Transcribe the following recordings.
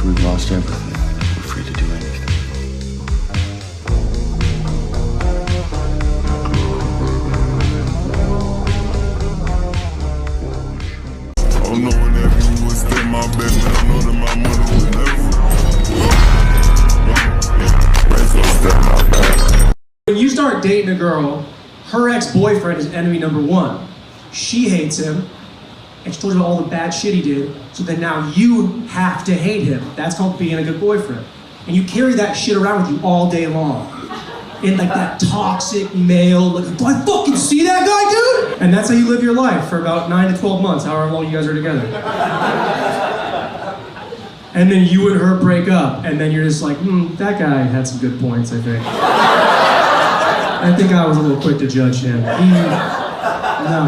after we've lost everything, we're free to do anything. Oh, no, whenever you would stay my baby, I know that my mother would never. So step my back. When you start dating a girl, her ex-boyfriend is enemy number one. She hates him, and she told you all the bad shit he did, so then now you have to hate him. That's called being a good boyfriend. And you carry that shit around with you all day long. In like that toxic male, like, do I fucking see that guy, dude? And that's how you live your life for about 9 to 12 months, however long you guys are together. And then you and her break up, and then you're just like, that guy had some good points, I think. I think I was a little quick to judge him.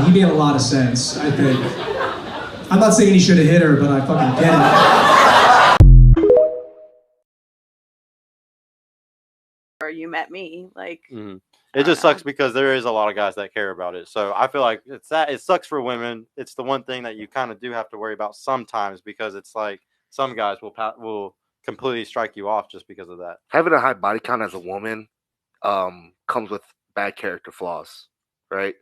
He made a lot of sense, I think. I'm not saying he should have hit her, but I fucking get it. Or you met me, like. It just sucks because there is a lot of guys that care about it. So I feel like it sucks for women. It's the one thing that you kind of do have to worry about sometimes, because it's like some guys will completely strike you off just because of that. Having a high body count as a woman comes with bad character flaws, right?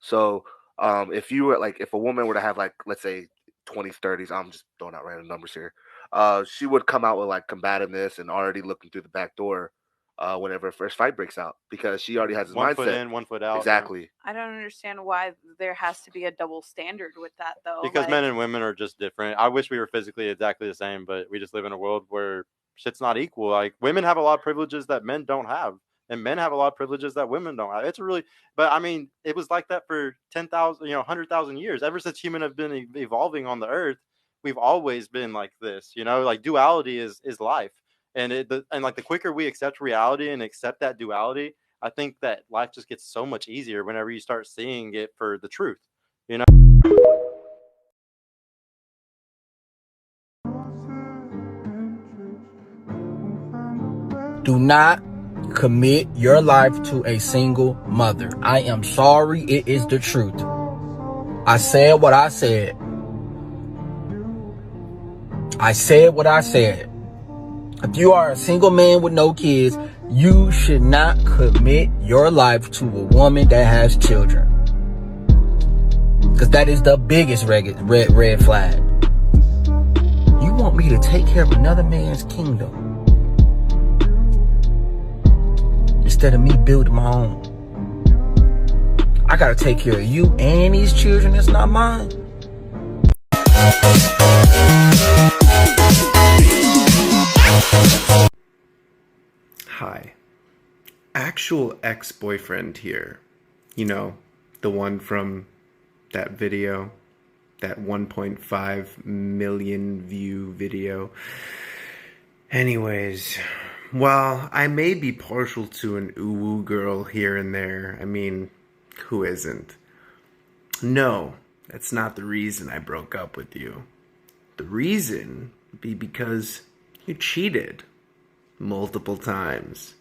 So if a woman were to have, like, let's say 20s, 30s, I'm just throwing out random numbers here, she would come out with like combativeness and already looking through the back door whenever a first fight breaks out, because she already has his mindset. 1 foot in, 1 foot out. Exactly. I don't understand why there has to be a double standard with that, though. Because men and women are just different. I wish we were physically exactly the same, but we just live in a world where shit's not equal. Like, women have a lot of privileges that men don't have, and men have a lot of privileges that women don't have. But I mean, it was like that for 10,000, 100,000 years. Ever since humans have been evolving on the earth, we've always been like this. Like, duality is life. And like the quicker we accept reality and accept that duality, I think that life just gets so much easier whenever you start seeing it for the truth. Do not commit your life to a single mother. I am sorry, it is the truth. I said what I said. I said what I said. If you are a single man with no kids, you should not commit your life to a woman that has children. Because that is the biggest red flag. You want me to take care of another man's kingdom instead of me building my own. I gotta take care of you and these children that's not mine. Hi. Actual ex-boyfriend here. The one from that video, that 1.5 million view video. Anyways, while I may be partial to an ooh-woo girl here and there, I mean, who isn't? No, that's not the reason I broke up with you. The reason would be because you cheated multiple times,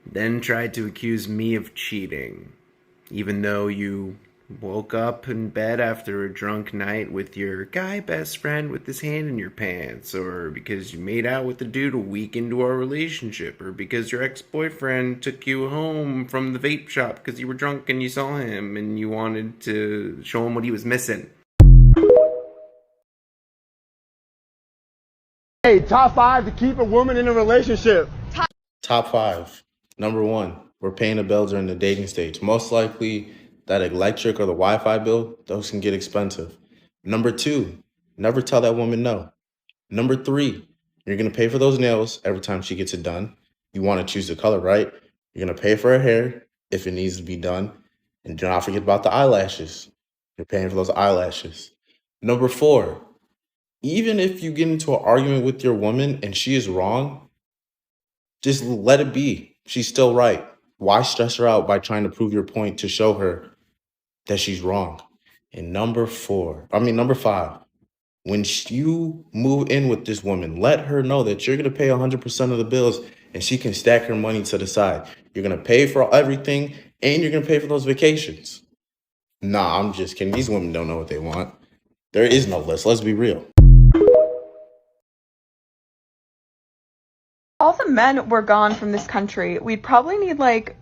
then tried to accuse me of cheating, even though you woke up in bed after a drunk night with your guy best friend with his hand in your pants, or because you made out with a dude a week into our relationship, or because your ex-boyfriend took you home from the vape shop because you were drunk and you saw him and you wanted to show him what he was missing. Hey, top 5 to keep a woman in a relationship. Top 5. Number 1, we're paying the bill during the dating stage. Most likely that electric or the Wi-Fi bill, those can get expensive. Number 2, never tell that woman no. Number 3, you're going to pay for those nails every time she gets it done. You want to choose the color, right? You're going to pay for her hair if it needs to be done. And do not forget about the eyelashes. You're paying for those eyelashes. Number 4, even if you get into an argument with your woman and she is wrong, just let it be. She's still right. Why stress her out by trying to prove your point to show her that she's wrong? And number 5, when you move in with this woman, let her know that you're going to pay 100% of the bills and she can stack her money to the side. You're going to pay for everything and you're going to pay for those vacations. Nah, I'm just kidding. These women don't know what they want. There is no list. Let's be real. all the men were gone from this country, we'd probably need like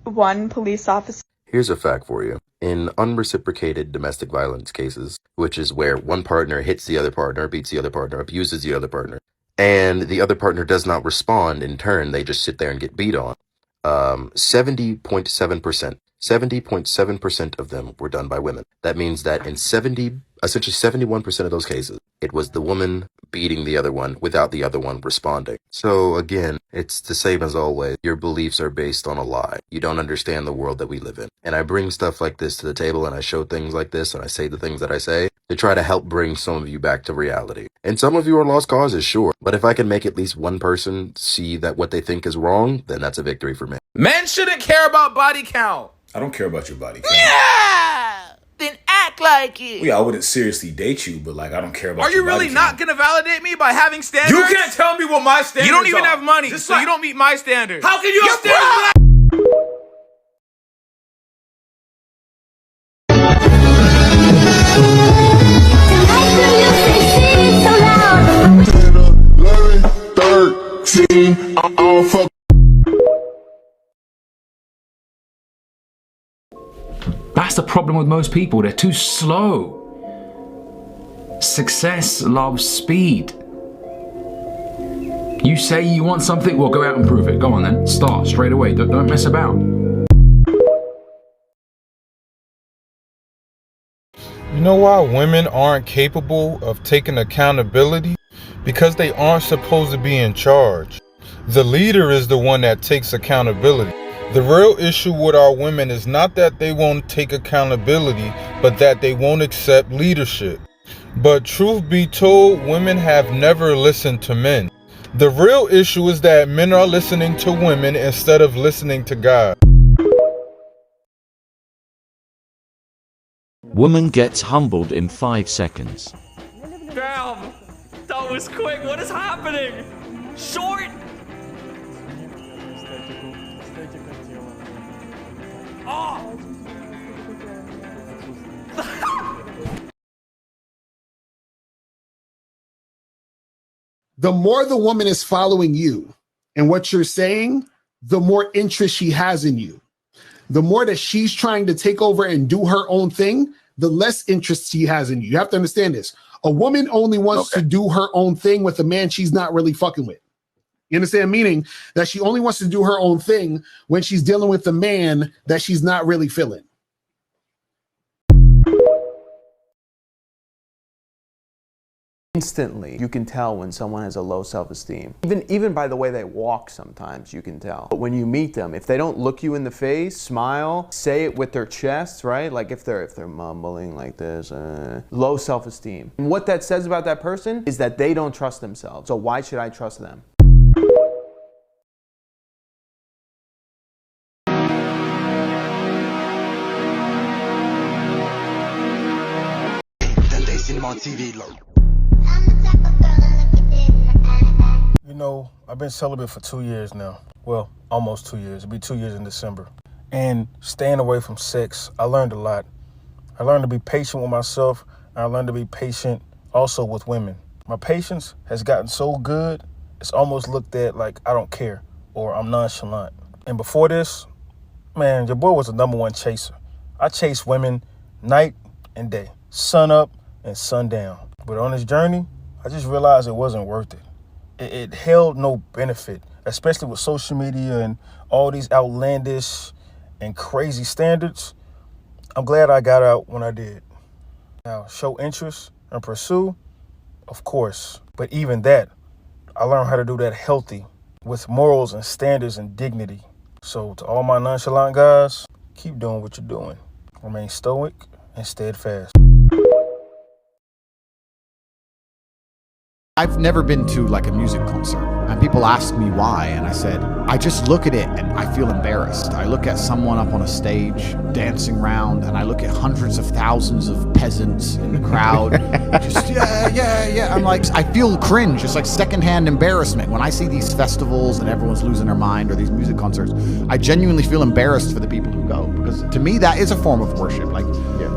one police officer. Here's a fact for you. In unreciprocated domestic violence cases, which is where one partner hits the other partner, beats the other partner, abuses the other partner, and the other partner does not respond in turn, they just sit there and get beat on. 70.7% of them were done by women. That means that in essentially 71% of those cases, it was the woman beating the other one without the other one responding. So again, it's the same as always. Your beliefs are based on a lie. You don't understand the world that we live in. And I bring stuff like this to the table, and I show things like this, and I say the things that I say to try to help bring some of you back to reality. And some of you are lost causes, sure. But if I can make at least one person see that what they think is wrong, then that's a victory for me. Men shouldn't care about body count. I don't care about your body count. Yeah! Then act like it. Well, yeah, I wouldn't seriously date you, but like I don't care about Are your you really body not count. gonna validate me by having standards? You can't tell me what my standards are. You don't even have money, Just so you don't meet my standards. How can you have standards? That's the problem with most people. They're too slow. Success loves speed. You say you want something, well, go out and prove it. Go on then. Start straight away. Don't mess about. You know why women aren't capable of taking accountability? Because they aren't supposed to be in charge. The leader is the one that takes accountability. The real issue with our women is not that they won't take accountability, but that they won't accept leadership. But truth be told, women have never listened to men. The real issue is that men are listening to women instead of listening to God. Woman gets humbled in 5 seconds. Damn! That was quick. What is happening? Short! Oh! The more the woman is following you and what you're saying, the more interest she has in you. The more that she's trying to take over and do her own thing, the less interest she has in you. You have to understand this. A woman only wants to do her own thing with a man she's not really fucking with. You understand? Meaning that she only wants to do her own thing when she's dealing with a man that she's not really feeling. Instantly, you can tell when someone has a low self-esteem. Even by the way they walk sometimes, you can tell. But when you meet them, if they don't look you in the face, smile, say it with their chest, right? Like if they're mumbling like this, low self-esteem. And what that says about that person is that they don't trust themselves. So why should I trust them? You know, I've been celibate for 2 years now. Well, almost 2 years. It'll be 2 years in December. And staying away from sex, I learned a lot. I learned to be patient with myself, and I learned to be patient also with women. My patience has gotten so good, it's almost looked at like I don't care or I'm nonchalant. And before this, man, your boy was the #1 chaser. I chased women night and day, sun up and sun down. But on this journey, I just realized it wasn't worth it. It held no benefit, especially with social media and all these outlandish and crazy standards. I'm glad I got out when I did. Now, show interest and pursue, of course. But even that, I learned how to do that healthy with morals and standards and dignity. So to all my nonchalant guys, keep doing what you're doing. Remain stoic and steadfast. I've never been to like a music concert, and people ask me why, and I said, I just look at it and I feel embarrassed. I look at someone up on a stage dancing around, and I look at hundreds of thousands of peasants in the crowd. Just, yeah. I'm like, I feel cringe. It's like secondhand embarrassment. When I see these festivals and everyone's losing their mind, or these music concerts, I genuinely feel embarrassed for the people who go, because to me, that is a form of worship. Like,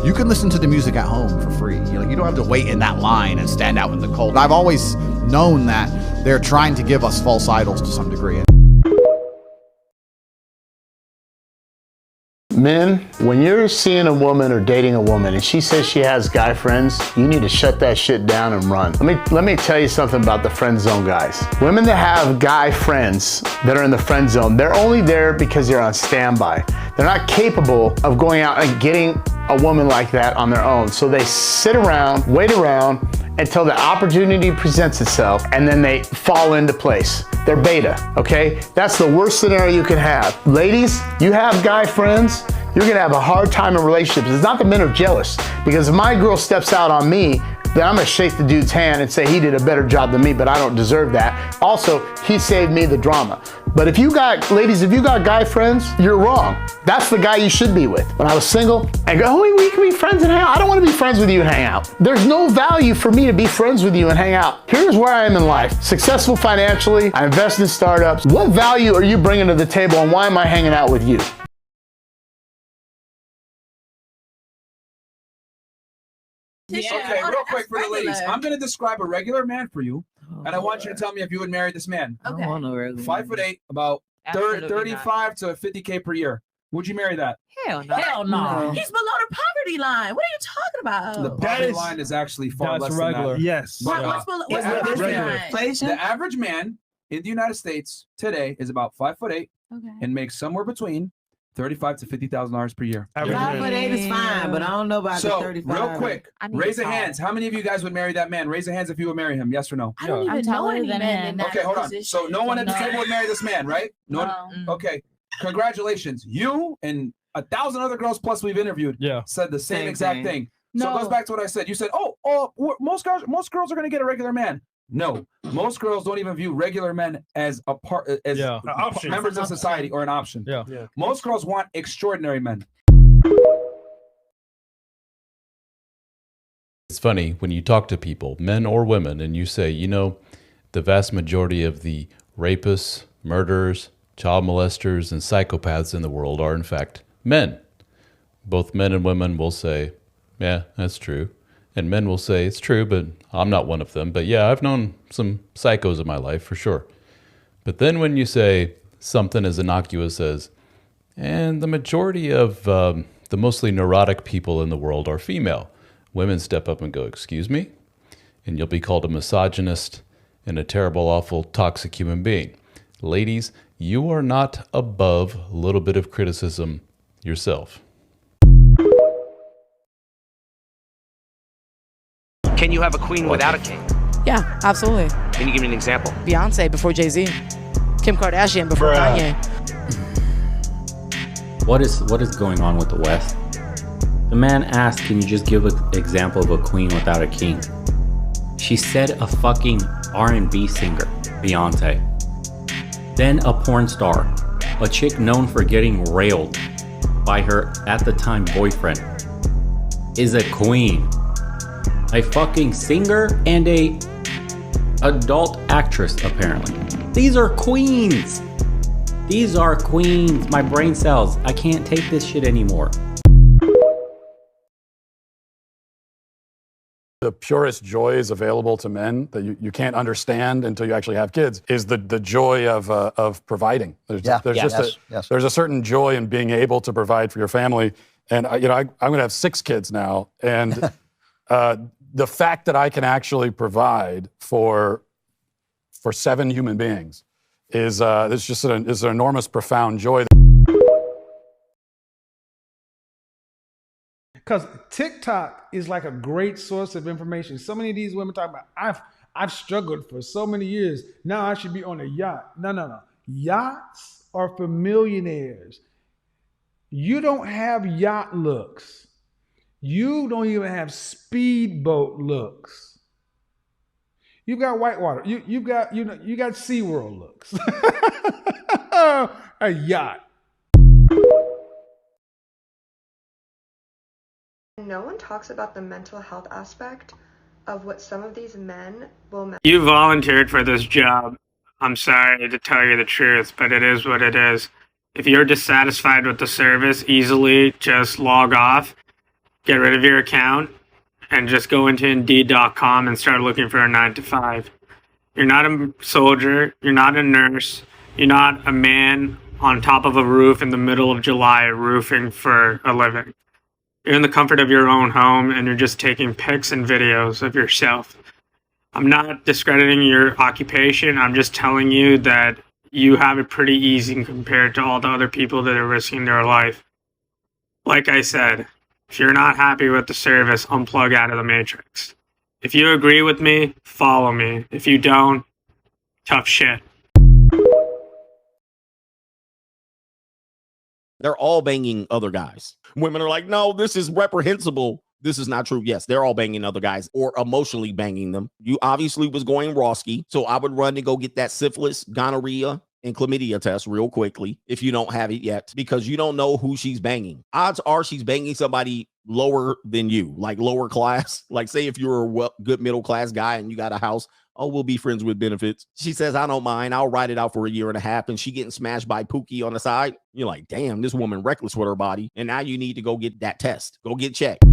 you can listen to the music at home for free. You don't have to wait in that line and stand out in the cold. I've always known that they're trying to give us false idols to some degree. Men, when you're seeing a woman or dating a woman and she says she has guy friends, you need to shut that shit down and run. Let me tell you something about the friend zone guys. Women that have guy friends that are in the friend zone, they're only there because they're on standby. They're not capable of going out and getting a woman like that on their own. So they sit around, wait around until the opportunity presents itself, and then they fall into place. They're beta, okay? That's the worst scenario you can have. Ladies, you have guy friends, you're gonna have a hard time in relationships. It's not that men are jealous, because if my girl steps out on me, then I'm gonna shake the dude's hand and say he did a better job than me, but I don't deserve that. Also, he saved me the drama. But if you got, ladies, if you got guy friends, you're wrong. That's the guy you should be with. When I was single, I go, oh, we can be friends and hang out. I don't wanna be friends with you and hang out. There's no value for me to be friends with you and hang out. Here's where I am in life. Successful financially, I invest in startups. What value are you bringing to the table and why am I hanging out with you? Okay, real quick for the ladies. I'm going to describe a regular man for you, and I want you to tell me if you would marry this man. Okay. 5'8", about 35 to 50K per year. Would you marry that? Hell no. Hell no. He's below the poverty line. What are you talking about? The poverty line is actually far less regular. than that. Yes. What's the average man, Inflation? the average man in the United States today is about 5'8" and makes somewhere between $35,000 to $50,000 per year. 5'8" is fine, but I don't know about the 35. Real quick, raise your hands. How many of you guys would marry that man? Raise your hands if you would marry him. Yes or no? I don't even know any men in that Okay, hold on. position. So no one at the table would marry this man, right? No one? Okay. Congratulations. You and 1,000 other girls plus we've interviewed said the same exact thing. So it goes back to what I said. You said, most girls are going to get a regular man. No, most girls don't even view regular men as a part, as members of society or an option. Most girls want extraordinary men. It's funny when you talk to people, men or women, and you say, you know, the vast majority of the rapists, murderers, child molesters, and psychopaths in the world are in fact men. Both men and women will say, yeah, that's true. And men will say, it's true, but I'm not one of them. But yeah, I've known some psychos in my life, for sure. But then when you say something as innocuous as, and the majority of the mostly neurotic people in the world are female, women step up and go, excuse me? And you'll be called a misogynist and a terrible, awful, toxic human being. Ladies, you are not above a little bit of criticism yourself. Can you have a queen without a king? Yeah, absolutely. Can you give me an example? Beyonce before Jay-Z. Kim Kardashian before Kanye. What is going on with the West? The man asked, can you just give an example of a queen without a king? She said a fucking R&B singer, Beyonce. Then a porn star, a chick known for getting railed by her at the time boyfriend, is a queen. A fucking singer and a adult actress, apparently. These are queens. These are queens. My brain cells. I can't take this shit anymore. The purest joys available to men that you can't understand until you actually have kids is the joy of providing. There's a certain joy in being able to provide for your family. And I'm going to have 6 kids now, and the fact that I can actually provide for 7 human beings is an enormous, profound joy. Because TikTok is like a great source of information. So many of these women talk about, I've struggled for so many years. Now I should be on a yacht. No. Yachts are for millionaires. You don't have yacht looks. You don't even have speedboat looks. You got whitewater. You got SeaWorld looks. A yacht. No one talks about the mental health aspect of what some of these men will. You volunteered for this job. I'm sorry to tell you the truth, but it is what it is. If you're dissatisfied with the service, easily just log off, get rid of your account, and just go into Indeed.com and start looking for a 9 to 5. You're not a soldier. You're not a nurse. You're not a man on top of a roof in the middle of July roofing for a living. You're in the comfort of your own home and you're just taking pics and videos of yourself. I'm not discrediting your occupation. I'm just telling you that you have it pretty easy compared to all the other people that are risking their life. Like I said, if you're not happy with the service, unplug out of the matrix. If you agree with me, follow me. If you don't, tough shit. They're all banging other guys. Women are like, no, this is reprehensible. This is not true. Yes, they're all banging other guys or emotionally banging them. You obviously was going Rawski, so I would run to go get that syphilis, gonorrhea, and chlamydia test real quickly if you don't have it yet, because you don't know who she's banging. Odds are she's banging somebody lower than you, like lower class. Like say if you're a good middle class guy and you got a house, oh, we'll be friends with benefits. She says, I don't mind. I'll ride it out for a year and a half. And she getting smashed by Pookie on the side. You're like, damn, this woman reckless with her body. And now you need to go get that test. Go get checked.